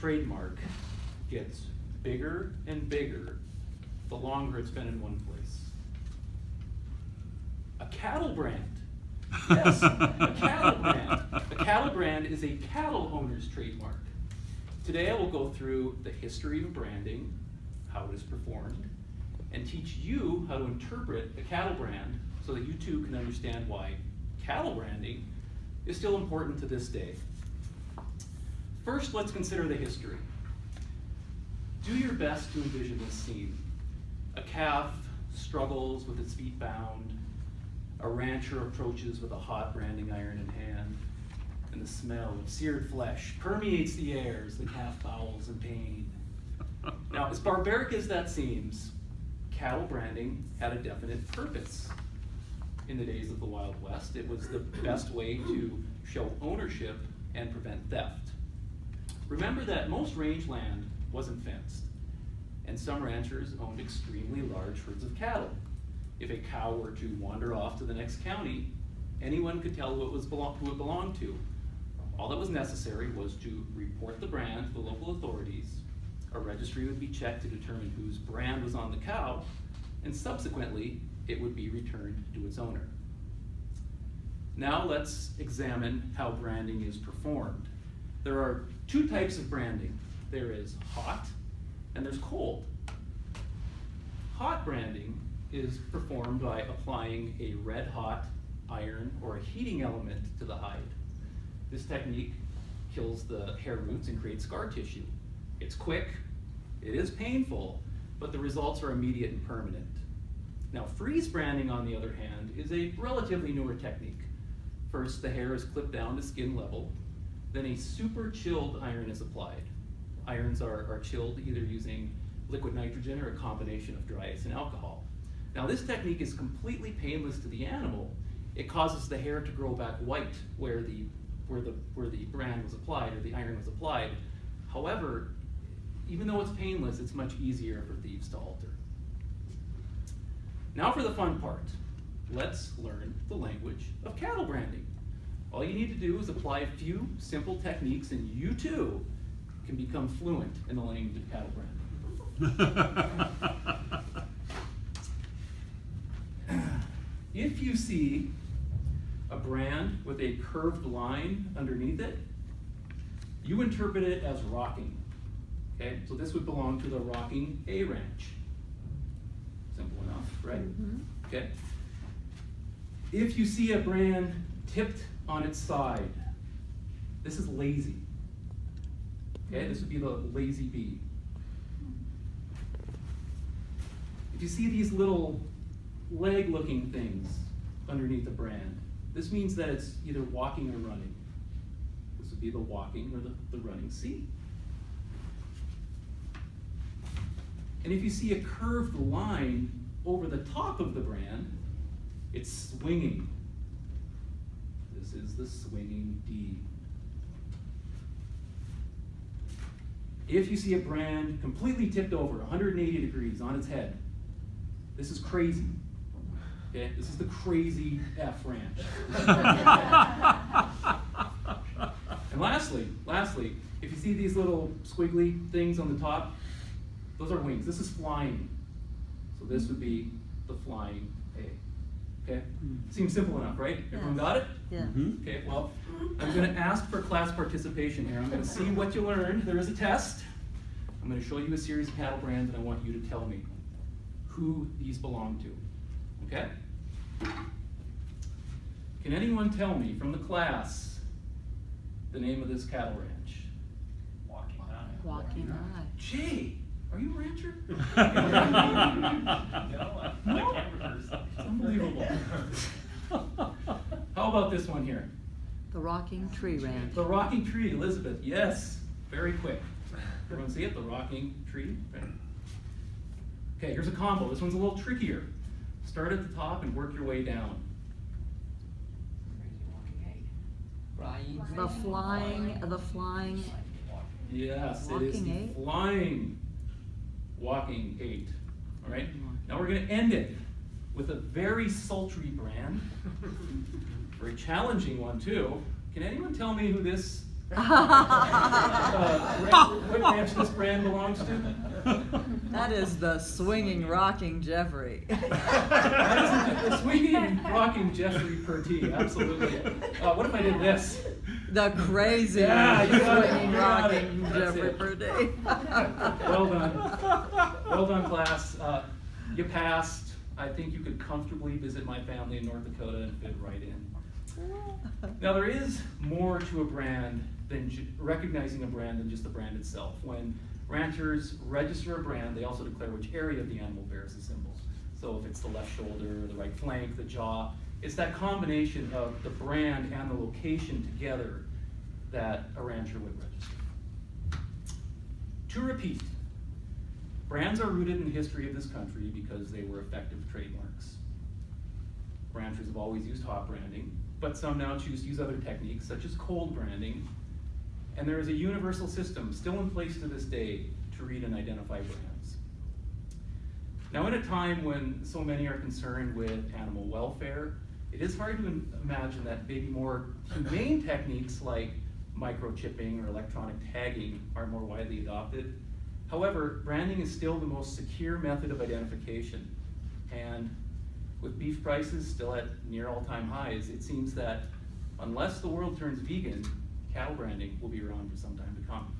trademark gets bigger and bigger the longer it's been in one place. A cattle brand. Yes, a cattle brand. A cattle brand is a cattle owner's trademark. Today I will go through the history of branding, how it is performed, and teach you how to interpret a cattle brand so that you too can understand why cattle branding is still important to this day. First, let's consider the history. Do your best to envision this scene. A calf struggles with its feet bound. A rancher approaches with a hot branding iron in hand, and the smell of seared flesh permeates the air as the calf bowels in pain. Now, as barbaric as that seems, cattle branding had a definite purpose. In the days of the Wild West, it was the best way to show ownership and prevent theft. Remember that most rangeland wasn't fenced, and some ranchers owned extremely large herds of cattle. If a cow were to wander off to the next county, anyone could tell who it belonged to. All that was necessary was to report the brand to the local authorities. A registry would be checked to determine whose brand was on the cow, and subsequently, it would be returned to its owner. Now let's examine how branding is performed. There are two types of branding. There is hot and there's cold. Hot branding is performed by applying a red hot iron or a heating element to the hide. This technique kills the hair roots and creates scar tissue. It's quick, it is painful, but the results are immediate and permanent. Now, freeze branding, on the other hand, is a relatively newer technique. First, the hair is clipped down to skin level, then a super chilled iron is applied. Irons are chilled either using liquid nitrogen or a combination of dry ice and alcohol. Now, this technique is completely painless to the animal. It causes the hair to grow back white where the brand was applied or the iron was applied. However, even though it's painless, it's much easier for thieves to alter. Now for the fun part. Let's learn the language of cattle branding. All you need to do is apply a few simple techniques and you too can become fluent in the language of cattle branding. If you see a brand with a curved line underneath it, you interpret it as rocking. Okay, so this would belong to the rocking A ranch. Simple enough, right? Mm-hmm. Okay. If you see a brand tipped on its side, this is lazy. Okay, this would be the lazy bee. If you see these little leg-looking things underneath the brand, this means that it's either walking or running. This would be the walking or the running C. And if you see a curved line over the top of the brand, it's swinging. This is the swinging D. If you see a brand completely tipped over 180 degrees on its head, this is crazy. Okay? This is the crazy F ranch. And lastly, if you see these little squiggly things on the top, those are wings. This is flying. So this would be the flying A. Okay? Seems simple enough, right? Yes. Everyone got it? Yeah. Mm-hmm. Okay, well, I'm going to ask for class participation here. I'm going to see what you learned. There is a test. I'm going to show you a series of cattle brands, and I want you to tell me who these belong to. Okay? Can anyone tell me from the class the name of this cattle ranch? Walking Eye. Walking Eye. Jay, are you a rancher? No, I can't rehearse. It's unbelievable. How about this one here? The Rocking Tree Ranch. The Rocking Tree, Elizabeth. Yes, very quick. Everyone see it? The Rocking Tree. Right. Okay, here's a combo. This one's a little trickier. Start at the top and work your way down. The flying. Yes, Walking it is the eight? flying Walking 8. All right. Now we're going to end it with a very sultry brand. Very challenging one too. Can anyone tell me who this What ranch this brand belongs to? That is the swinging, rocking Jeffrey. The swinging, rocking Jeffrey Pertee, absolutely. What if I did this? The crazy, Yeah, you got it, swinging, you got it. rocking That's Jeffrey it. Purdy. Well done. Well done, class. You passed. I think you could comfortably visit my family in North Dakota and fit right in. Now, there is more to a brand than recognizing a brand than just the brand itself. When ranchers register a brand, they also declare which area of the animal bears the symbol. So if it's the left shoulder, the right flank, the jaw, it's that combination of the brand and the location together that a rancher would register. To repeat, brands are rooted in the history of this country because they were effective trademarks. Ranchers have always used hot branding, but some now choose to use other techniques such as cold branding, and there is a universal system still in place to this day to read and identify brands. Now, in a time when so many are concerned with animal welfare, it is hard to imagine that maybe more humane techniques like microchipping or electronic tagging are more widely adopted. However, branding is still the most secure method of identification, and with beef prices still at near all-time highs, it seems that unless the world turns vegan, cattle branding will be around for some time to come.